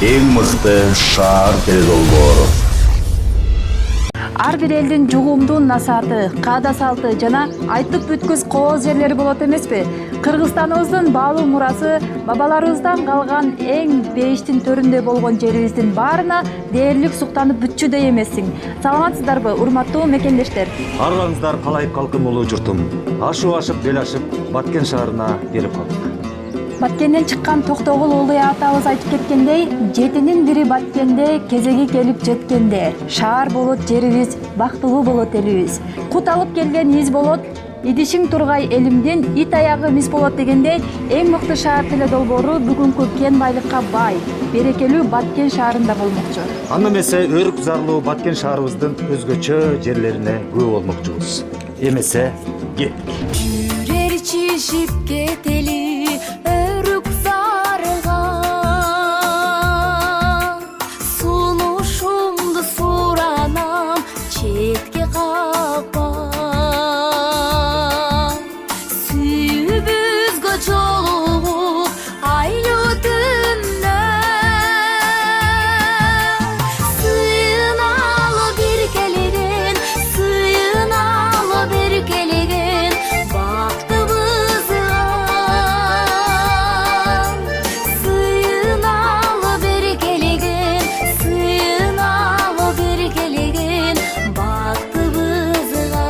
эң мыкты шаар теледолбоору. Ар бир элдин жугумдуу насааты, каада салты жана айтып бүткүс кооз жерлери болот эмеспи? Кыргызстаныбыздын баалуу мурасы бабаларыбыздан калган эң бейиштин төрүндө болгон жерибиздин баарына дээрлик суктанып бүтчүдөй эмессиң. Саламатсыздарбы, урматтуу мекендештер? Арыбаңыздар калайык калкым улуу журтум. Ашып бел ашып Баткен шаарына келип калдык. Баткенден чыккан Токтогул Уулуй атабыз айтып кеткендей, жетинин бири Баткенде, кезеги келип жеткенде. Шаар болот жерибиз, бактылуу болот элибиз. Кут алып келген из болот, идишиң тургай элимдин ит аягы мис болот дегендей, эң мыкты шаар теледолбоору бүгүнкү кен байлыкка бай, берекелүү Баткен шаарында болмокчу. Аны эмесе өрүк зарлуу Баткен шаарыбыздын өзгөчө жерлерине күбө болмокчубуз. Эмесе кеттик. Жүрер чишип кетели өрүк зарга, сунушумду суранам четке капа. Сүйүүбүзгө жолугуп айлуу түндө, сыйыналы бир келген, сыйыналы бир келген бактыбызга. Сыйыналы бир келген, сыйыналы бир келген бактыбызга.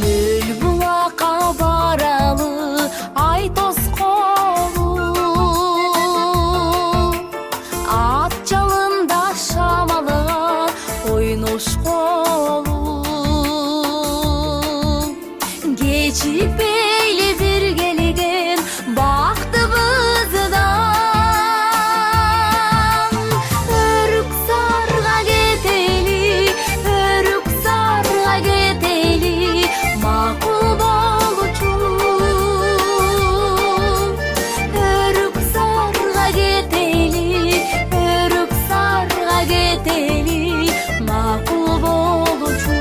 Мөл булакка баралы ай тосколу, ат жалында шамалыган ойношколу. Кечипейли бир келген бактыбыздан, өрүк сарга кетели, өрүк сарга кетели, макул болчу. Өрүк сарга кетели, өрүк сарга кетели, макул болчу.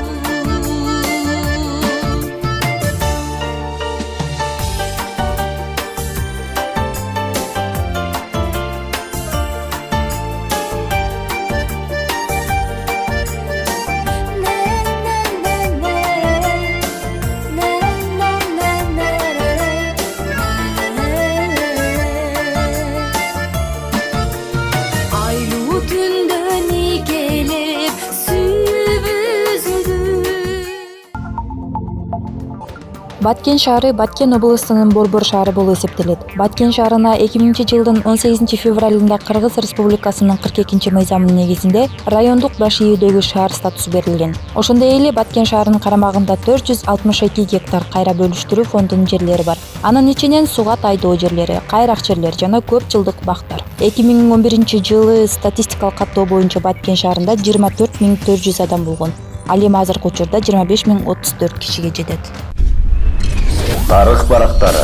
Айлуу түндөн келип сүйүүбүздү. Баткен шаары Баткен облусунун борбор шаары болуп эсептелет. Баткен шаарына 2000-жылдын 18 февралында Кыргыз Республикасынын 42-мыйзамынын негизинде райондук баш ийүүдөгү шаар статусу берилген. Ошондой эле Баткен шаарынын карамагында 462 гектар кайра бөлүштүрүү фондунун жерлери бар. Анын ичинен сууга тайдоо жерлери, кайрак жерлер жана көп жылдык бактар. 2011-жылы статистикалык каттоо боюнча Баткен шаарында 24400 адам болгон. Ал эми азыркы учурда 25034 кишиге жетет. Тарых барактары.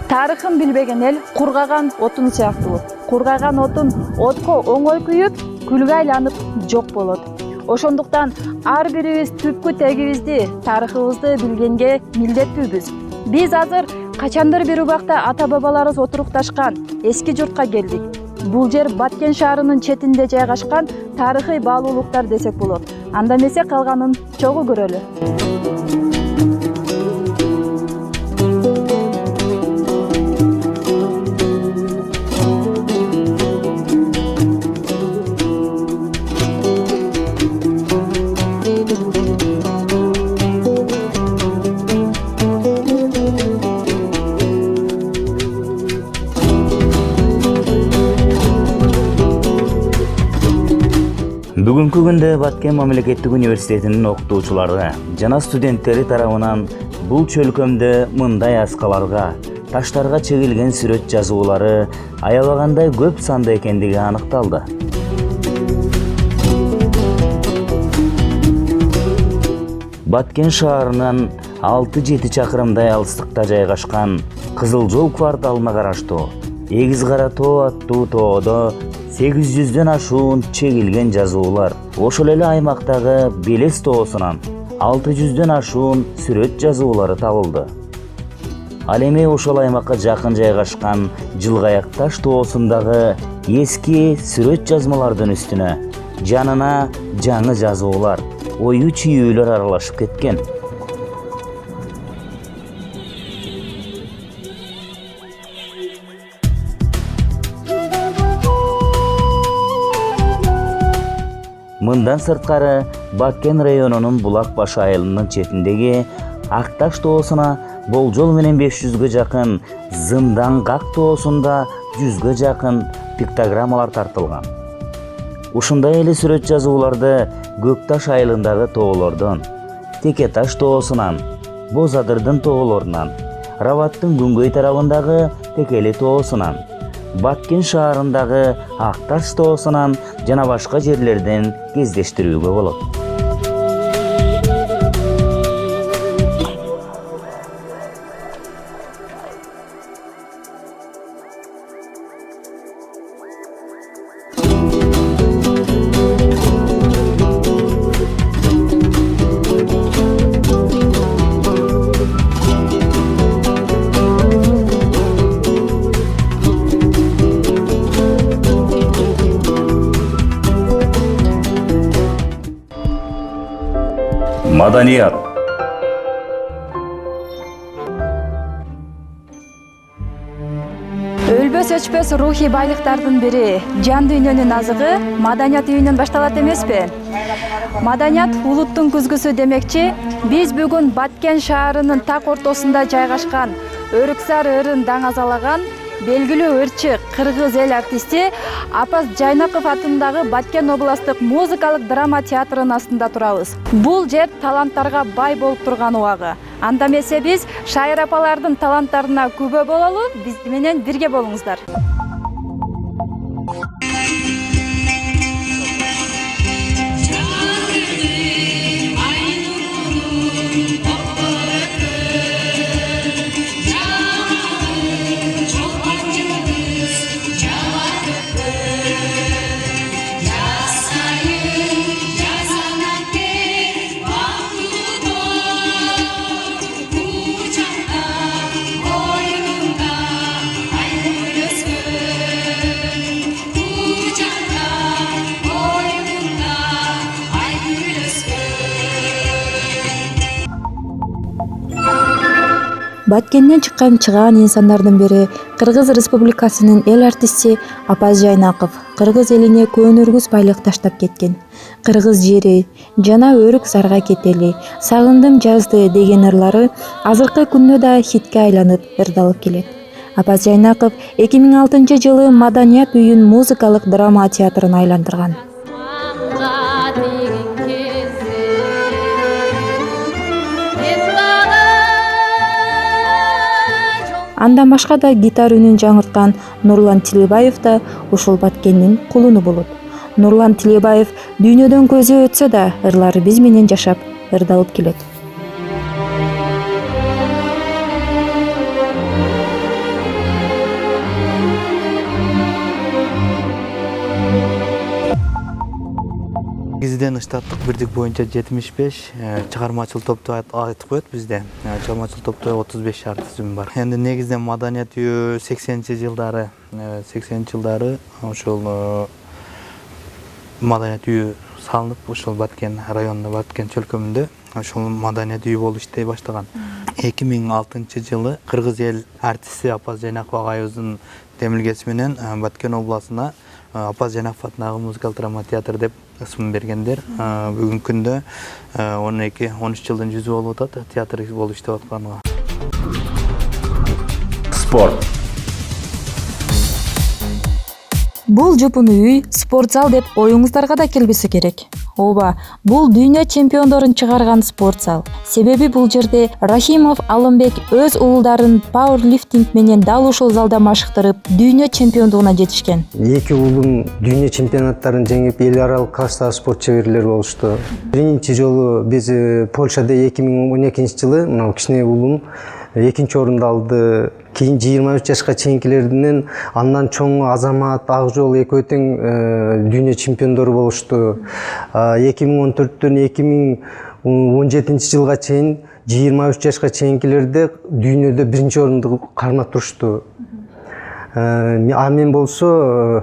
Тарыхын билбеген эл кургаган отун сыяктуу. Кургаган отун отко оңой күйүп, күлгө айланып жок болот. Ошондуктан ар бирибиз түпкү тегибизди, тарыхыбызды билгенге милдеттүүбүз. Биз азыр качандыр бир убакта ата-бабаларыбыз отурукташкан эски журтка келдик. Бул жер Баткен шаарынын четинде жайгашкан тарыхый баалуулуктар десек болот. Анда эмесе калганын чогуу көрөлү. Бүгүнкү күндө Баткен мамлекеттик университетинин окутуучулары жана студенттери тарабынан бул чөлкөмдө мындай аскаларга, таштарга чегилген сүрөт жазуулары аябагандай көп санда экендиги аныкталды. Баткен шаарынан 6-7 чакырымдай алыстыкта жайгашкан Кызыл Жол кварталына караштуу Эгиз Кара Тоо аттуу тоодо 800дөн ашуун чегилген жазуулар ошол эле аймактагы Белес тоосунан 600дөн ашуун сүрөт жазуулары табылды. Ал эми ошол аймакка жакын жайгашкан Жылгаяк таш тоосундагы эски сүрөт жазмалардын үстүнө жанына жаңы жазуулар, ою чүйүүлөр аралашып кеткен. Мындан сырткары Баткен районунун Булак баш айылынын четиндеги Акташ тоосуна болжол менен 500гө жакын, Зындан Гак тоосунда 100гө жакын пиктограммалар тартылган. Ушундай эле сүрөт жазууларды Көкташ айылындагы тоолордон, Текеташ тоосунан, Бозадырдын тоолорунан, Рабаттын күнгөй тарабындагы Текели тоосунан, Баткен шаарындагы Акташ тоосунан жана башка жерлерден кездештирүүгө болот. Маданият. Өлбөс өчпөс рухий байлыктардын бири жан дүйнөнүн азыгы маданият үйүнөн башталат эмеспи? Маданият улуттун күзгүсү демекчи, биз бүгүн Баткен шаарынын так ортосунда жайгашкан Өрүксар ырын даңазалаган белгилүү ырчы кыргыз эл артисти Апаз Жайнаков атындагы Баткен областтык музыкалык драма театрынын астында турабыз. Бул жер таланттарга бай болуп турган убагы. Анда эмесе биз шайыр апалардын таланттарына күбө бололу, биз менен бирге болуңуздар. Баткенден чыган инсандардын бири Кыргыз Республикасынын эл артисти Апаз Жайнаков кыргыз элине көөнөргүс байлык таштап кеткен. Кыргыз жери жана Өрүксарга кетели, сагындым жазды деген ырлары азыркы күндө да хитке айланып ырдалып келет. Апаз Жайнаков 2006-жылы Маданият үйүн музыкалык драма театрына айландырган. Андан башка да гитара үнүн жаңырткан Нурлан Тилебаев да ушул Баткендин кулуну болот. Нурлан Тилебаев дүйнөдөн көзү өтсө да ырлары биз менен жашап, ырдалып келет. Негизинен штаттык бирдик боюнча 75 чыгармачыл топту айтып коет бизде. Чыгармачыл топто 35 артистим бар. Эndi негизинен Маданият үйү 80-жылдары ошол Маданият үйү салынып, ошол Баткен районунда, Баткен чөлкөмүндө ошол Маданият үйү болуп иштей баштаган. 2006-жылы кыргыз эл артисти Апаз Жайнаков агайыбыздын демилгеси менен Баткен областына Апаз Жайнаков атындагы музыкалык драма театр деп ысым бергендер. Бүгүнкү күндө 12-13 жылдын жүзү болуп атат, театр болуп иштеп атканга. Спорт. Бул жупун үй, спорт зал деп оюңуздарга да келбесе керек. Ооба, бул дүйнө чемпиондорун чыгарган спорт зал. Себеби бул жерде Рахимов Алымбек өз уулдарын пауэрлифтинг менен дал ушул залда машыктырып, дүйнө чемпиондугуна жетишкен. Эки уулум дүйнө чемпионаттарын жеңип, эл аралык класстагы спорт чеберлер болушту. Биринчи жолу биз Польшада 2012-жылы мына кичине уулум экинчи орунду алды. Кийин 23 жашка чейинкилерден андан чоң Азамат, Акжол экөө тең дүйнө чемпиондору болушту. 2014-төн 17 жылга чейин 23 жашка чейинкилерде дүйнөдө биринчи орунду кармап турушту. Мен болсо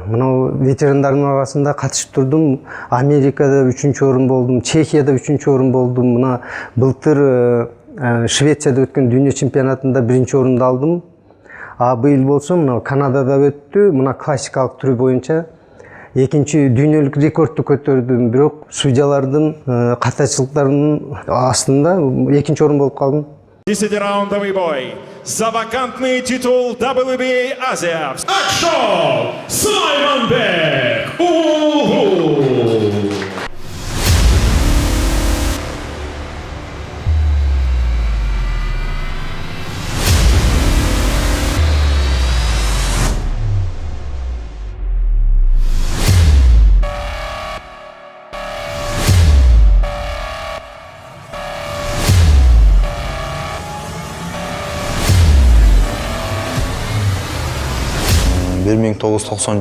мына ветерандардын арасында катышып турдум. Америкада 3-чү орун болдум, Чехияда 3-чү орун болдум. Мына былтыр Швецияда өткөн дүйнө чемпионатында 1-чи орунду алдым. Быйыл болсо мына Канадада өттү. Мына классикалык түрү боюнча 2-чи дүйнөлүк рекордду көтөрдүм. Бирок судьялардын катачылыктарынын астында 2-чи орун болуп калдым. 10-раундовый бой за вакантный титул WBA Азия. Акшон Сулайманбек Улу.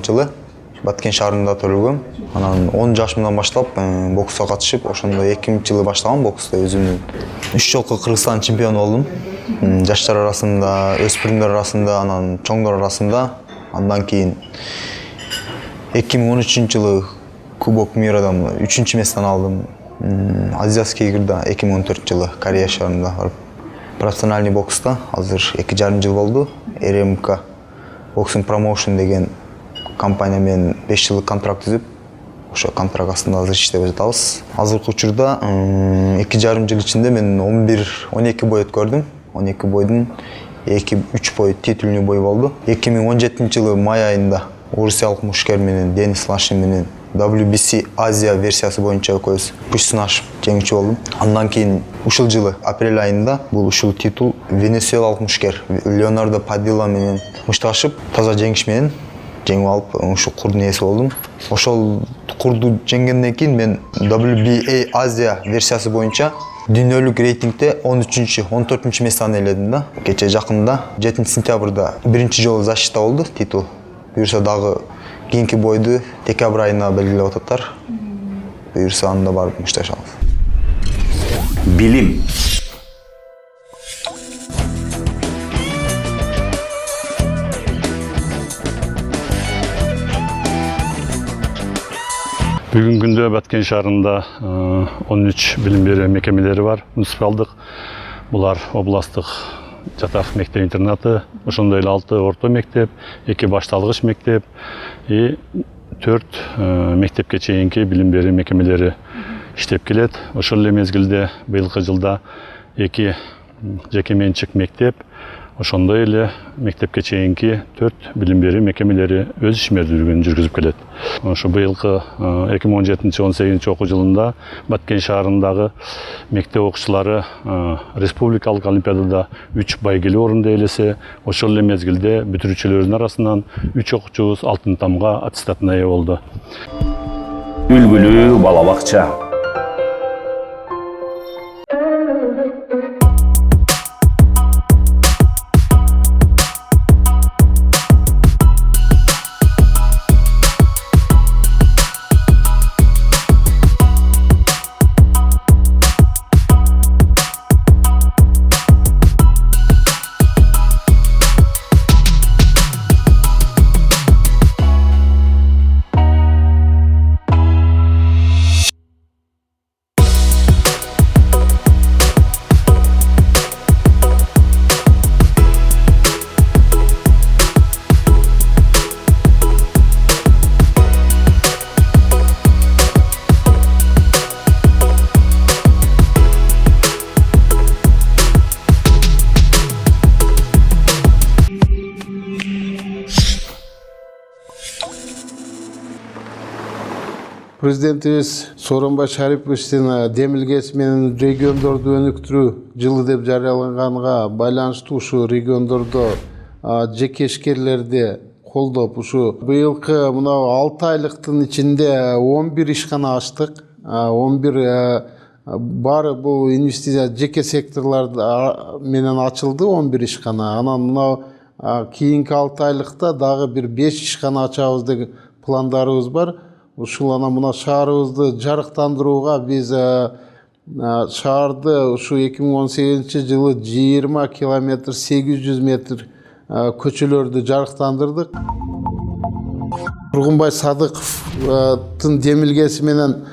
жылы Баткен шаарында төрөлгөм. Анан 10 жашымдан баштап бокска катышып, ошондо 2000 жылы баштагам бокста өзүмдүн. 3 жолку Кыргызстан чемпиону болдум. Жаштар арасында, өспүрүмдөр арасында, анан чоңдор арасында. Андан кийин 2013 жылы Кубок мирадан 3-чү месттен алдым. Азиатский игрда 2014 жылы Корея шаарында барып. Профессиональный бокста азыр 2,5 жыл болду. РМК Boxing Promotion деген компания менен 5 жылдык контракт түзүп, ошо контракт астында азыр иштеп жатабыз. Азыркы учурда 2,5 жыл ичинде мен 12 бой өткөрдүм. 12 бойдун 2-3 бой титулный бой болду. 2017 жылы май айында орусиялык мушкер менен Денис Лашин менен WBC Азия версиясы боюнча экөөбүз күч сынашып жеңүүчү болдум. Андан кийин ушул жылы апрель айында ушул титул венесуэлалык мушкер Леонардо Падилла менен мушташып, таза жеңиш менен жеңип алып, ушул курдун ээси болдум. Ошол курду жеңгенден кийин мен WBA Азия версиясы боюнча дүйнөлүк рейтингде 13-14 месттен ээледим да. Кече жакында 7 сентябрда биринчи жолу защита болду титул. Буюрса дагы кийинки бойду декабрь айына белгилеп ататтар. Буюрса анда барып мушташабыз. Билим. Бүгүнкү күндө Баткен шаарында 13 билим берүү мекемелери бар, муниципалдык. Булар областтык жатак мектеп интернаты, ошондой эле 6 орто мектеп, 2 башталгыч мектеп и 4 мектепке чейинки билим берүү мекемелери иштеп келет. Ошол эле мезгилде быйылкы жылда 2 жеке менчик мектеп, ошондой эле мектепке чейинки 4 билим берүү мекемелери өз ишмердүүлүгүн жүргүзүп келет. Ошо быйылкы 2017-18 окуу жылында Баткен шаарындагы мектеп окуучулары республикалык олимпиадада 3 байгелүү орунду ээлесе, ошол эле мезгилде бүтүрүүчүлөрдүн арасынан 3 окуучубуз алтын тамга аттестатына ээ болду. Үлгүлүү бала бакча. Президентибиз Сооронбай Шариповичтин демилгеси менен региондорду өнүктүрүү жылы деп жарыяланганга байланыштуу ушу региондордо жеке ишкерлерди колдоп, ушу быйылкы мына 6 айлыктын ичинде 11 ишкана ачтык. 11 баары бул инвестиция жеке секторлар менен ачылды 11 ишкана. Анан мына кийинки 6 айлыкта дагы бир 5 ишкана ачабыз деген пландарыбыз бар. Ушул ана мына шаарыбызды жарыктандырууга биз шаарды ушу 2018 жылы 20 километр 800 метр көчөлөрдү жарыктандырдык. Тургунбай Садыковдун демилгеси менен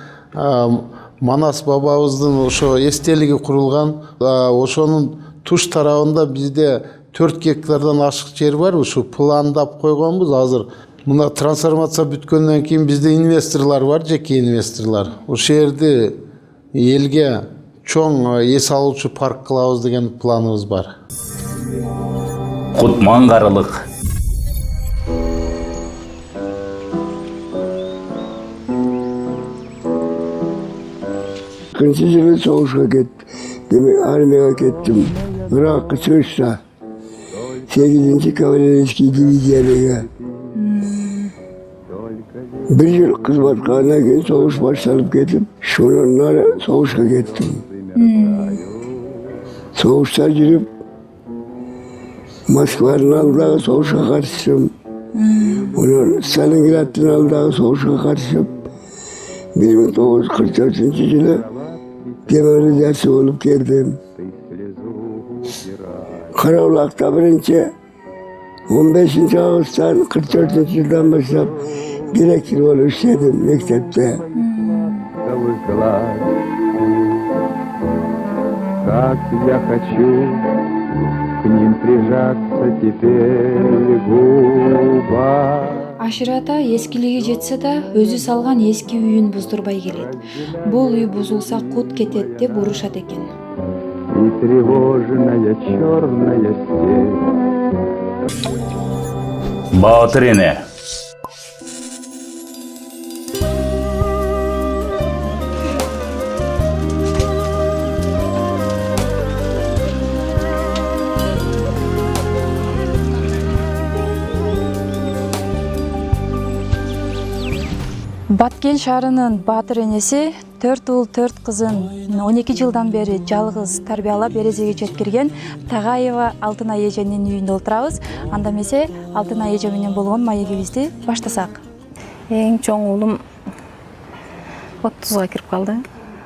Манас бабабыздын ошо эстелиги курулган. Ошонун туш тарабында бизде 4 гектардан ашык жер бар. Ушу пландап койгонбуз. Азыр мына трансформация бүткөндөн кийин бизде инвесторлор бар, жеке инвесторлор. Ошол жерди элге чоң эс алуучу парк кылабыз деген планыбыз бар. Кутмангарылык. Кынчы жылы соғышқа кеттім, армияға кеттім. Бірақ соғышта 8-ші кавалерийский дивизияға. Bir yıl қызматқаннан кейін соғыс башталып кетіп, шонан ары соғышқа кеттім. Соғышта жүріп, Москваның алдындағы соғышқа қатыстым. Онан Сталинградтың алдындағы соғышқа қатысып, 1944 жылы демобилизация болып келдім. Қараулақта бірінші 15 августтан 44 жылдан бастап директор болып істедім мектепте. Как я хочу к ним прижаться теперь губа. Ашир ата эскилиги жетсе да өзү салган эски үйүн буздурбай келет. Бул үй бузулса кут кетет деп урушат экен. И тревожная черная степь. Баатыр эне. Баткен шаарынын Баатыр энеси 4 уул 4 кызын 12 жылдан бери жалгыз тарбиялап березеге жеткирген Тагаева Алтынай эженин үйүндө отурабыз. Анда эмесе Алтынай эже менен болгон маегибизди баштасак. Эң чоң уулум 30га кирип калды.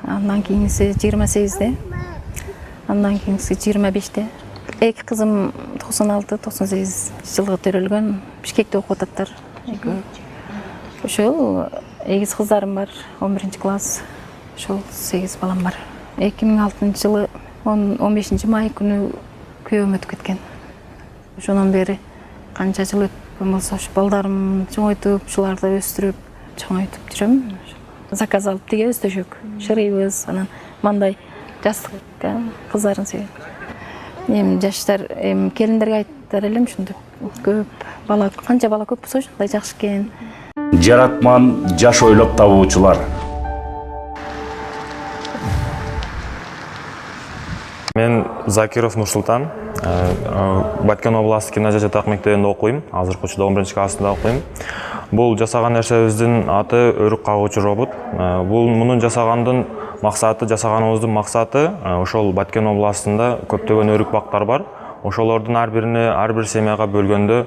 Андан кийинкиси 28-де. Андан кийинкиси 25-те. Эки кызым 96-98 жылга төрөлгөн. Бишкекте окуп ататтар. Ошол 8 кыздарым бар, 11 класс. Ошол 8 балам бар. 2006 жылы 15 май күнү күйөөм өтүп кеткен. Ошондон бери канча жыл өткөн болсо, ошо балдарым чоңойтуп, ушуларды өстүрүп, чоңойтуп жүрөм. Заказ алып тигебиз төшөк, шырыйбыз, анан мындай жастык кыздарын себеп. Жаштар келиндерге айтар элем ушундай көп бала, канча бала көп болсо ушундай жакшы экен. Жаратман жаш ойлоп табуучулар. Мен Закиров Нурсултан, Баткен областы гимназия жатак мектебинде окуйм. Азыркы учурда 11-классында окуйм. Бул жасаган нерсебиздин аты өрүк кагуучу робот. Мунун жасагандын максаты, жасаганыбыздын максаты ошол Баткен областында көптөгөн өрүк бактар бар. Ошолордун ар бир семьяга бөлгөндө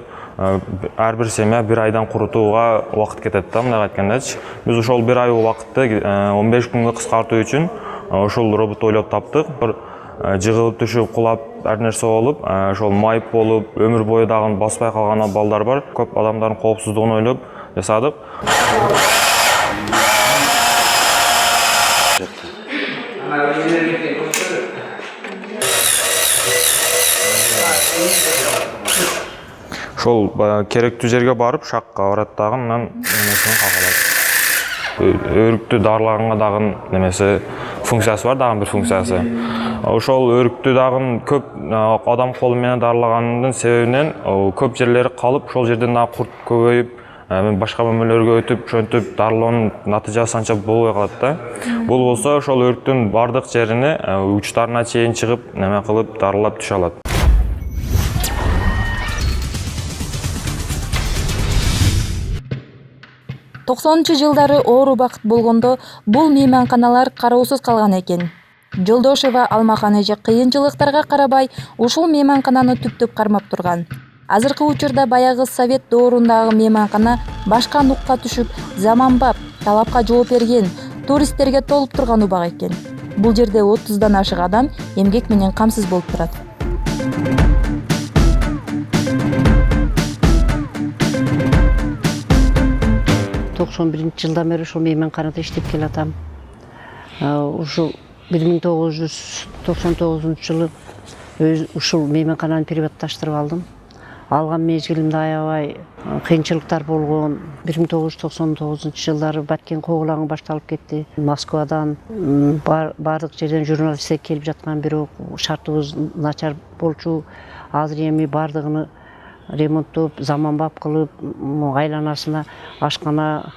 ар бир семья 1 айдан курутууга убакыт кетет да, мындай айткандачы. Биз ошол 1 ай убакытты 15 күнгө кыскартуу үчүн ошол робот ойлоп таптык. Жыгылып түшүп кулап ар нерсе болуп, ошол майып болуп, өмүр бою дагы баспай калган балдар бар. Көп адамдардын коопсуздугун ойлоп жасадык. Ошол керектүү жерге барып, шакка барат дагы, анан нерсени кагалат. Өрүктү дарылаганга дагы немесе функциясы бар, дагы бир функциясы. Ошол өрүктү дагы көп адам колу менен дарылагандын себебинен көп жерлери калып, ошол жерден дагы курт көбөйүп, башка мөмөлөргө өтүп, ошентип дарылоонун натыйжасы анча болбой калат да. Бул болсо ошол өрүктүн бардык жерине учтарына чейин чыгып, неме кылып дарылап түшө алат. 90 жылдары оору убакыт болгондо бул мейманканалар кароосуз калган экен. Жолдошева Алмахан эже кыйынчылыктарга карабай ушул мейманкананы түптөп кармап турган. Азыркы учурда баягы совет доорундагы мейманкана башка нукка түшүп, заманбап, талапка жооп берген, туристтерге толуп турган убак экен. Бул жерде 30дан ашык адам эмгек менен камсыз болуп турат. Жылдан бери ушул мейманканада иштеп келатам. Ушул 1999 жылы ушул мейманкананы приватташтырып алдым. Алган мезгилимде аябай кыйынчылыктар болгон. 1999 жылдары Баткен куугулагы башталып кетти. Москвадан бардык жерден журналисттер келип жаткан, бирок шартыбыз начар болчу. Азыр эми бардыгын ремонттоп, заманбап кылып, айланасына ашкана,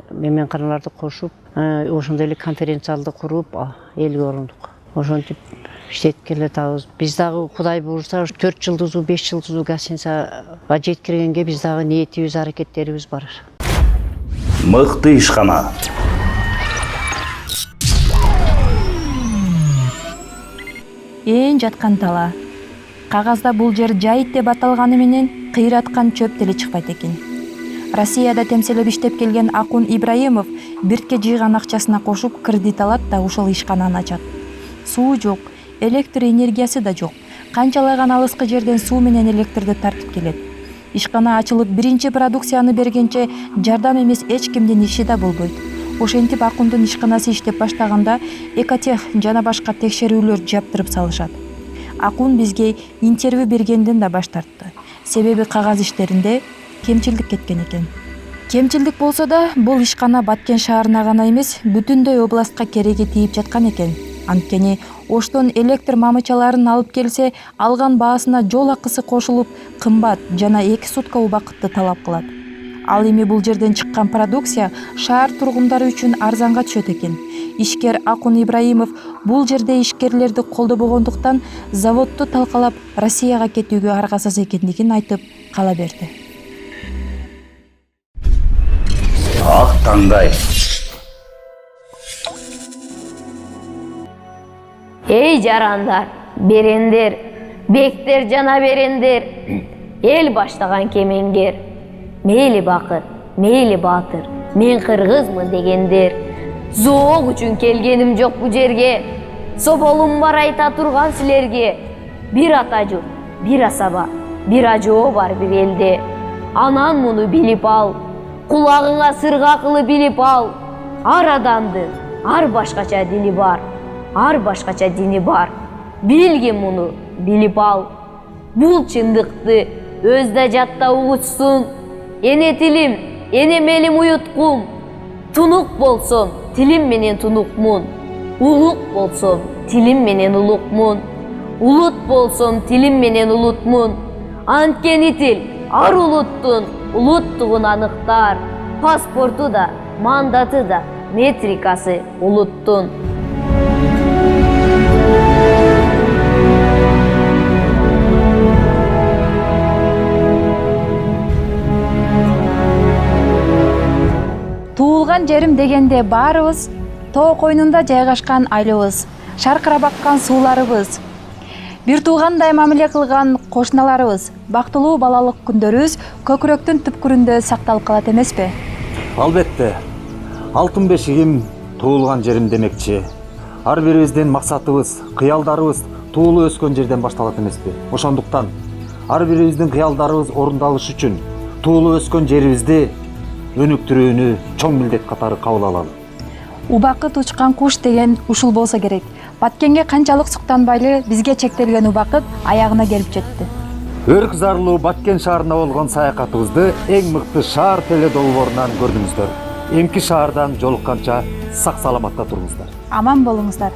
мейманканаларды кошуп, ошондой эле конференция залды куруп, элге орундук. Ошентип иштетип келатабыз. Биз дагы Кудай буйрса 4 жылдызуу, 5 жылдызуу гостиницага жеткиргенге биз дагы ниетибиз, аракеттерибиз бар. Мыкты ишкана. Эң жаткан тала. Кагазда бул жер жайыт деп аталганы менен кыйраткан чөп деле чыкпайт экен. Россияда темселеп иштеп келген Акун Ибраимов биртке жыйган акчасына кошуп кредит алат да ушул ишкананы ачат. Суу жок, электр энергиясы да жок. Канчалаган алыскы жерден суу менен электрди тартып келет. Ишкана ачылып биринчи продукцияны бергенче жардам эмес эч кимдин иши да болбойт. Ошентип Акундун ишканасы иштеп баштаганда Экотех жана башка текшерүүлөр жаптырып салышат. Акун бизге интервью бергенден да баш тартты. Себеби кагаз иштеринде кемчилдик кеткен экен. Кемчилдик болсо да бул ишкана Баткен шаарына гана эмес, бүтүндөй областка кереги тийип жаткан экен. Анткени Оштон электр мамычаларын алып келсе, алган баасына жол акысы кошулуп, кымбат жана 2 сутка убакытты талап кылат. Ал эми бул жерден чыккан продукция шаар тургундары үчүн арзанга түшөт экен. Ишкер Акун Ибраимов бул жерде ишкерлерди колдобогондуктан заводду талкалап Россияга кетүүгө аргасыз экендигин айтып кала берди. Ак таңдай. Эй жарандар, берендер, бектер жана берендер, эл баштаган кемеңгер. Мейли бакыр, мейли баатыр, мен кыргызмын дегендер. Зоок үчүн келгеним жок бу жерге, соболум бар айта турган силерге. Бир ата журт, бир асаба, бир ажоо бар бир элде. Анан муну билип ал, кулагыңа сырга кылып билип ал. Ар адамдын ар башкача дили бар, ар башкача дини бар. Билгин муну, билип ал. Бул чындыкты өздө жатта угучсун. Эне тилим, эне мелим уюткум. Тунук болсом, тилим менен тунукмун. Улук болсом, тилим менен улукмун. Улут болсом, тилим менен улутмун. Анткени тил ар улуттун улуттугун аныктар. Паспорту да, мандаты да, метрикасы улуттун. Туылган жерим дегенде баарыбыз, тоо койнунда жайгашкан айлыбыз, шаркыра баккан сууларыбыз, бир туугандай мамиле кылган кошуналарыбыз, бактылуу балалык күндөрүбүз көкүрөктүн түпкүрүндө сакталып калат эмеспи? Албетте, алтын бешигим туылган жерим демекчи. Ар бирибиздин максатыбыз, кыялдарыбыз туулуу өскөн жерден башталат эмеспи? Ошондуктан ар бирибиздин кыялдарыбыз орундалышы үчүн туулуу өскөн жерибизди өнүктүрүүнү чоң милдет катары кабыл алалы. Убакыт учкан куш деген ушул болсо керек. Баткенге канчалык суктанбайлы бизге чектелген убакыт аягына келип жетти. Өрк зарлуу Баткен шаарына болгон саякатыбызды эң мыкты шаар теледолбоорунан көрдүңүздөр. Эмки шаардан жолукканча сак саламатта туруңуздар. Аман болуңуздар.